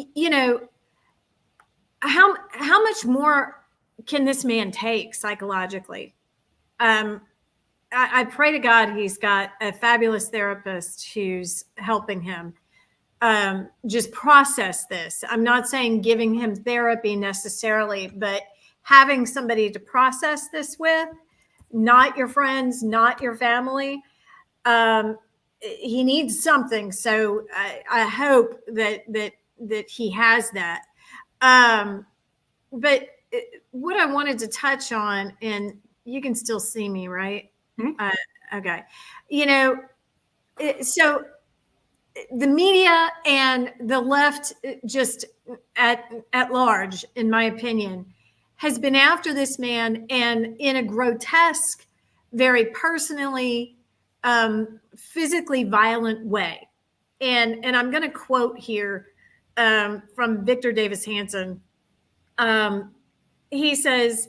how much more can this man take psychologically? I pray to God he's got a fabulous therapist who's helping him just process this. I'm not saying giving him therapy necessarily, but having somebody to process this with, not your friends, not your family. He needs something. So I hope that he has that. But what I wanted to touch on, and you can still see me, right? Mm-hmm. Okay. So the media and the left, just at large, in my opinion, has been after this man, and in a grotesque, very personally, physically violent way. And I'm going to quote here from Victor Davis Hanson. He says,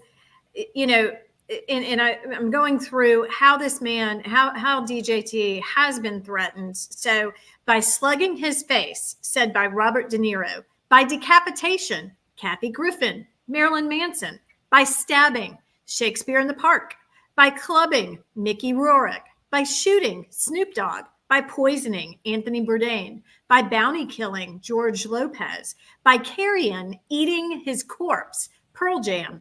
and I'm going through how this man, how DJT has been threatened. So by slugging his face, said by Robert De Niro, by decapitation, Kathy Griffin, Marilyn Manson, by stabbing, Shakespeare in the Park, by clubbing, Mickey Rourke, by shooting, Snoop Dogg, by poisoning, Anthony Bourdain, by bounty killing, George Lopez, by carrion, eating his corpse, Pearl Jam,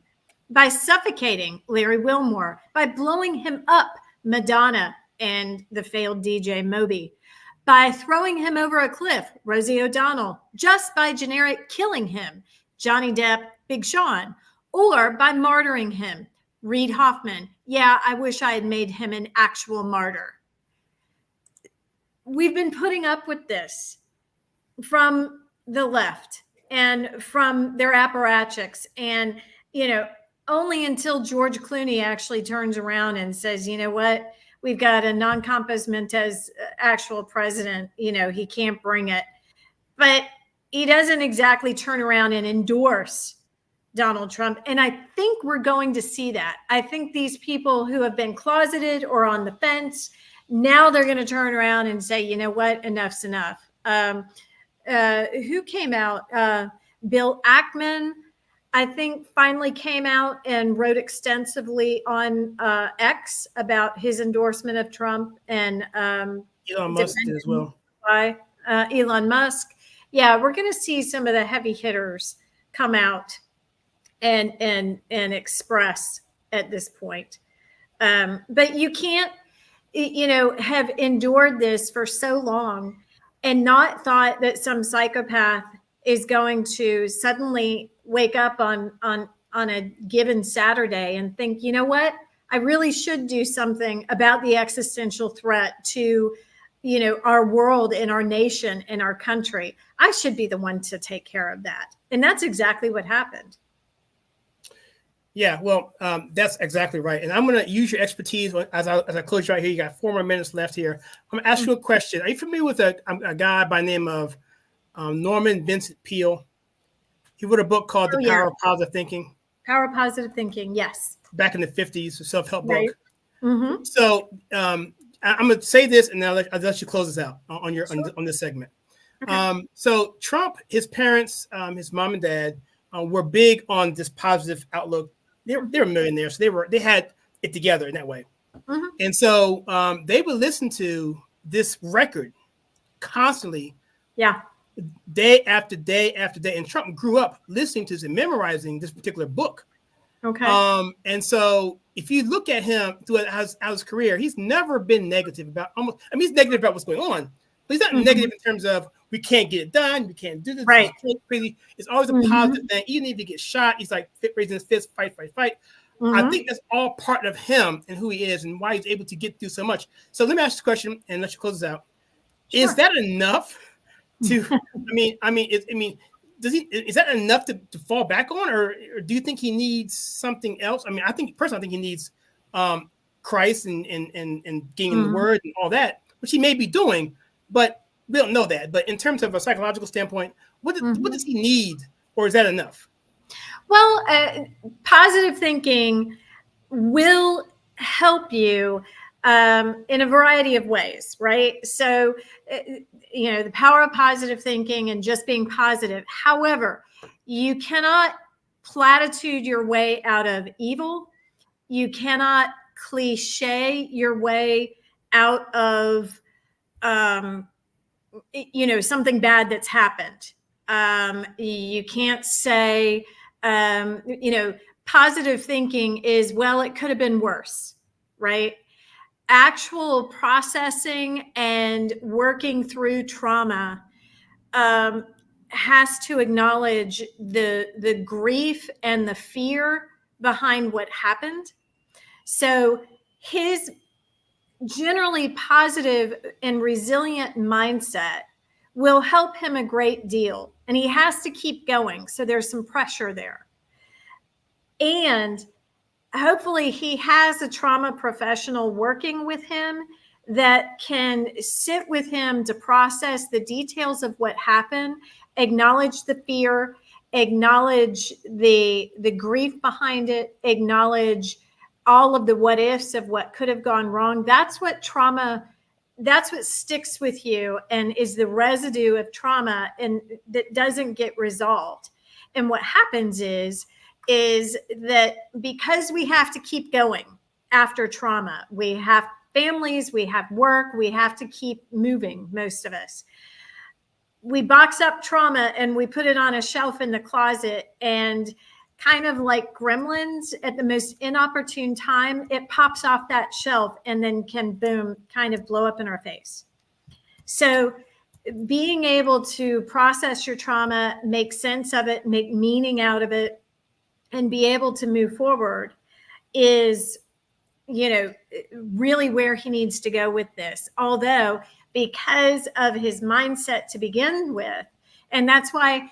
by suffocating, Larry Wilmore, by blowing him up, Madonna and the failed DJ Moby, by throwing him over a cliff, Rosie O'Donnell, just by generic killing him, Johnny Depp, Big Sean, or by martyring him, Reid Hoffman. Yeah, I wish I had made him an actual martyr. We've been putting up with this from the left and from their apparatchiks, and only until George Clooney actually turns around and says, you know what, we've got a non compos mentis actual president, he can't bring it. But he doesn't exactly turn around and endorse Donald Trump. And I think we're going to see that. I think these people who have been closeted or on the fence, now they're going to turn around and say, you know what, enough's enough. Who came out? Bill Ackman, I think, finally came out and wrote extensively on X about his endorsement of Trump, and Elon Musk did as well. By Elon Musk. Yeah, we're going to see some of the heavy hitters come out and express at this point. But you can't, have endured this for so long and not thought that some psychopath is going to suddenly wake up on a given Saturday and think, you know what, I really should do something about the existential threat to, our world and our nation and our country. I should be the one to take care of that. And that's exactly what happened. Yeah, well, that's exactly right. And I'm going to use your expertise as I close right here. You got 4 more minutes left here. I'm going to ask you a question. Are you familiar with a guy by the name of Norman Vincent Peale? He wrote a book called The Power of Positive Thinking. Power of Positive Thinking, yes. Back in the 50s, a self-help right. book. Mm-hmm. So I'm going to say this, and then I'll let you close this out on this segment. Okay. So Trump, his parents, his mom and dad were big on this positive outlook. They were millionaires, so they had it together in that way. Mm-hmm. And so they would listen to this record constantly. Yeah. Day after day after day. And Trump grew up listening to this and memorizing this particular book. Okay. And so if you look at him throughout his career, he's never been negative about he's negative about what's going on, but he's not negative in terms of we can't get it done, we can't do this, right. It's crazy. It's always a positive thing. Even if he gets shot, he's like raising his fist, fight. I think that's all part of him and who he is and why he's able to get through so much. So let me ask you a question and let you close this out. Sure. Is that enough to is that enough to fall back on, or do you think he needs something else? I mean, I think he needs Christ and getting in the word and all that, which he may be doing, but we don't know that. But in terms of a psychological standpoint, what does he need, or is that enough? Well, positive thinking will help you in a variety of ways, right? So, the power of positive thinking and just being positive. However, you cannot platitude your way out of evil. You cannot cliche your way out of, something bad that's happened. You can't say, positive thinking is, well, it could have been worse, right? Actual processing and working through trauma has to acknowledge the grief and the fear behind what happened. So his generally positive and resilient mindset will help him a great deal. And he has to keep going. So there's some pressure there. And hopefully he has a trauma professional working with him that can sit with him to process the details of what happened, acknowledge the fear, acknowledge the grief behind it, acknowledge all of the what ifs of what could have gone wrong. That's what sticks with you and is the residue of trauma and that doesn't get resolved. And what happens is that because we have to keep going after trauma, we have families, we have work, we have to keep moving, most of us. We box up trauma and we put it on a shelf in the closet, and kind of like gremlins, at the most inopportune time, it pops off that shelf and then can, boom, kind of blow up in our face. So being able to process your trauma, make sense of it, make meaning out of it, and be able to move forward is, really where he needs to go with this. Although, because of his mindset to begin with, and that's why,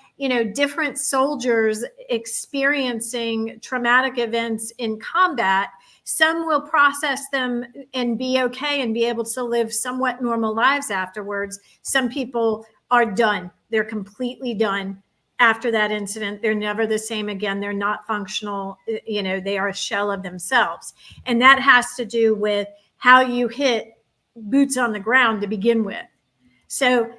different soldiers experiencing traumatic events in combat, some will process them and be okay and be able to live somewhat normal lives afterwards. Some people are done. They're completely done. After that incident, they're never the same again. They're not functional. They are a shell of themselves. And that has to do with how you hit boots on the ground to begin with. So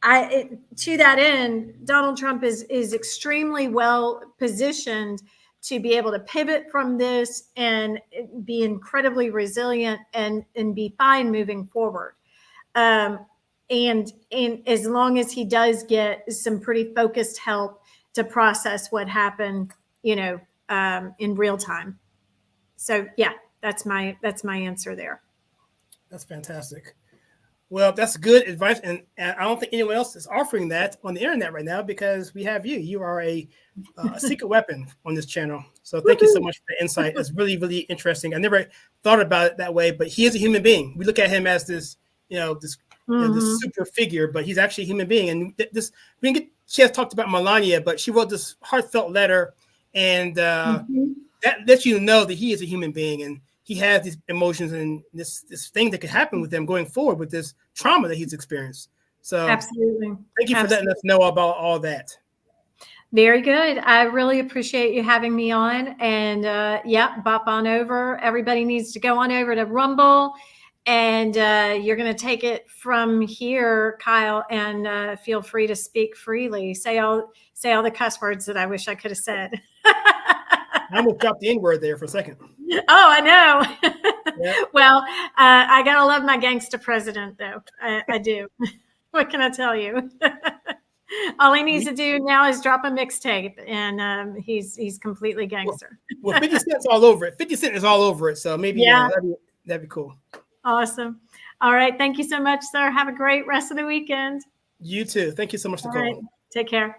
to that end, Donald Trump is extremely well positioned to be able to pivot from this and be incredibly resilient and be fine moving forward. And as long as he does get some pretty focused help to process what happened, in real time. So yeah, that's my answer there. That's fantastic. Well, that's good advice, and I don't think anyone else is offering that on the internet right now because we have you. You are a secret weapon on this channel. So thank you so much for the insight. It's really, really interesting. I never thought about it that way, but he is a human being. We look at him as this, this super figure, but he's actually a human being. And she has talked about Melania, but she wrote this heartfelt letter, and that lets you know that he is a human being and he has these emotions and this thing that could happen with him going forward with this trauma that he's experienced. So absolutely, thank you for letting us know about all that. Very good. I really appreciate you having me on. And bop on over. Everybody needs to go on over to Rumble. And you're going to take it from here, Kyle, and feel free to speak freely. Say all the cuss words that I wish I could have said. I almost dropped the N-word there for a second. Oh, I know. Yeah. Well, I got to love my gangster president, though. I do. What can I tell you? All he needs to do now is drop a mixtape, and he's completely gangster. Well, 50 Cent's all over it. 50 Cent is all over it, so maybe that'd be cool. Awesome. All right. Thank you so much, sir. Have a great rest of the weekend. You too. Thank you so much, Nicole. All right. Take care.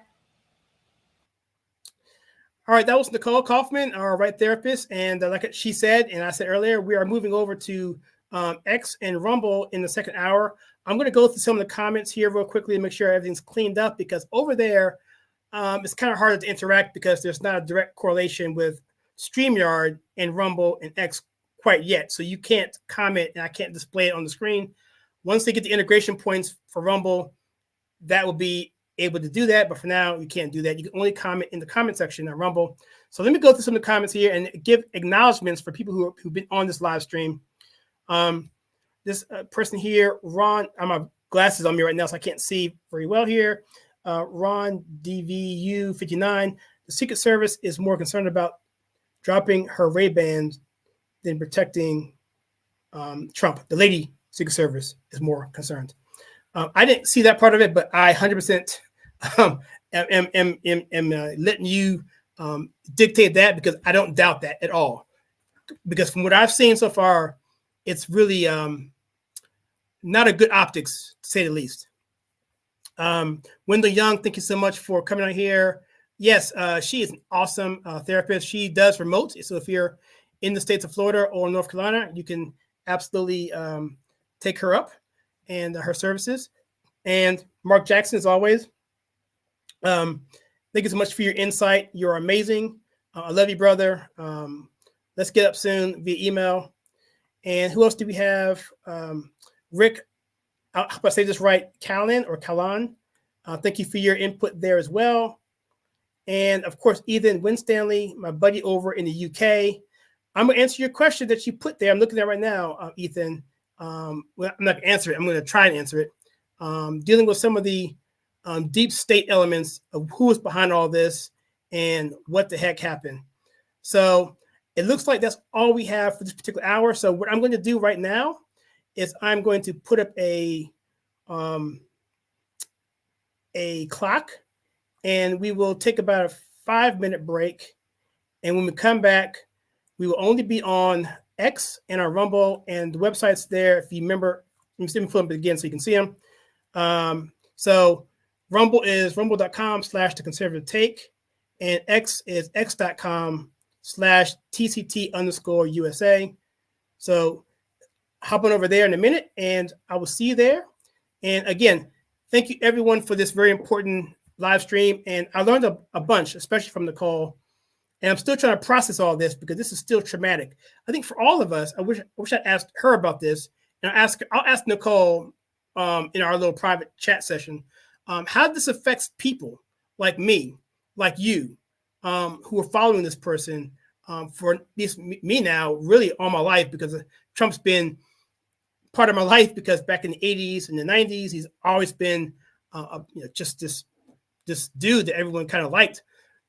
All right. That was Nicole Kaufman, our right therapist. And like she said, and I said earlier, we are moving over to X and Rumble in the second hour. I'm going to go through some of the comments here real quickly to make sure everything's cleaned up, because over there, it's kind of harder to interact because there's not a direct correlation with StreamYard and Rumble and X quite yet. So you can't comment and I can't display it on the screen. Once they get the integration points for Rumble, that will be able to do that. But for now, you can't do that. You can only comment in the comment section on Rumble. So let me go through some of the comments here and give acknowledgments for people who've been on this live stream. This person here, Ron, I have glasses on me right now, so I can't see very well here. Ron DVU 59. The Secret Service is more concerned about dropping her Ray-Bans than protecting Trump. The lady Secret Service is more concerned. I didn't see that part of it, but I 100% am letting you dictate that, because I don't doubt that at all. Because from what I've seen so far, it's really not a good optics, to say the least. Wendell Young, thank you so much for coming on here. Yes, she is an awesome therapist. She does remote. So if you're in the states of Florida or North Carolina, you can absolutely take her up and her services. And Mark Jackson, as always, thank you so much for your insight. You're amazing. I love you, brother. Let's get up soon via email. And who else do we have? Rick, I hope I say this right, Callan or Callan. Thank you for your input there as well. And of course, Ethan Winstanley, my buddy over in the UK. I'm going to answer your question that you put there. I'm looking at it right now, Ethan. Well, I'm not going to answer it. I'm going to try and answer it. Dealing with some of the deep state elements of who is behind all this and what the heck happened. So it looks like that's all we have for this particular hour. So what I'm going to do right now is I'm going to put up a clock, and we will take about a 5-minute break. And when we come back, we will only be on X and our Rumble, and the website's there. If you remember, let me put them again so you can see them. So Rumble is rumble.com/the conservative take, and X is x.com/TCT_USA. So hop on over there in a minute, and I will see you there. And again, thank you everyone for this very important live stream. And I learned a bunch, especially from Nicole. And I'm still trying to process all this because this is still traumatic. I think for all of us, I wish I'd asked her about this. And I'll ask Nicole in our little private chat session, how this affects people like me, like you, who are following this person for at least me now, really all my life, because Trump's been part of my life, because back in the 80s and the 90s, he's always been just this dude that everyone kind of liked.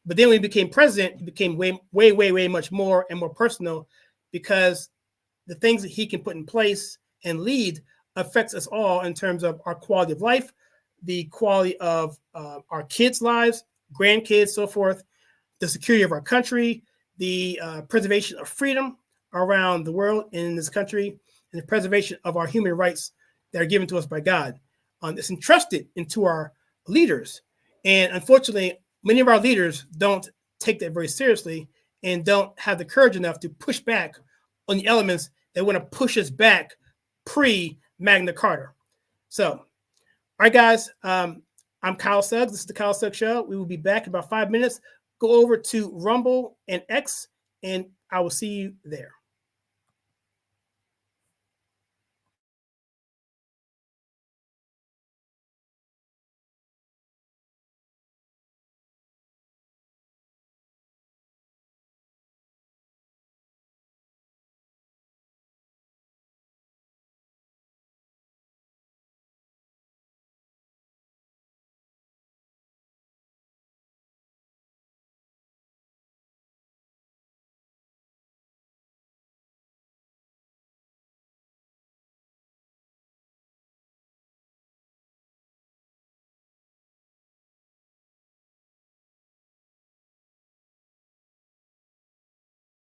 But then when he became president, he became way much more and more personal, because the things that he can put in place and lead affects us all in terms of our quality of life, the quality of our kids' lives, grandkids, so forth, the security of our country, the preservation of freedom around the world and in this country, and the preservation of our human rights that are given to us by God. It's entrusted into our leaders. And unfortunately, many of our leaders don't take that very seriously and don't have the courage enough to push back on the elements that want to push us back pre-Magna Carta. So, all right, guys, I'm Kyle Suggs. This is the Kyle Suggs Show. We will be back in about 5 minutes. Go over to Rumble and X, and I will see you there.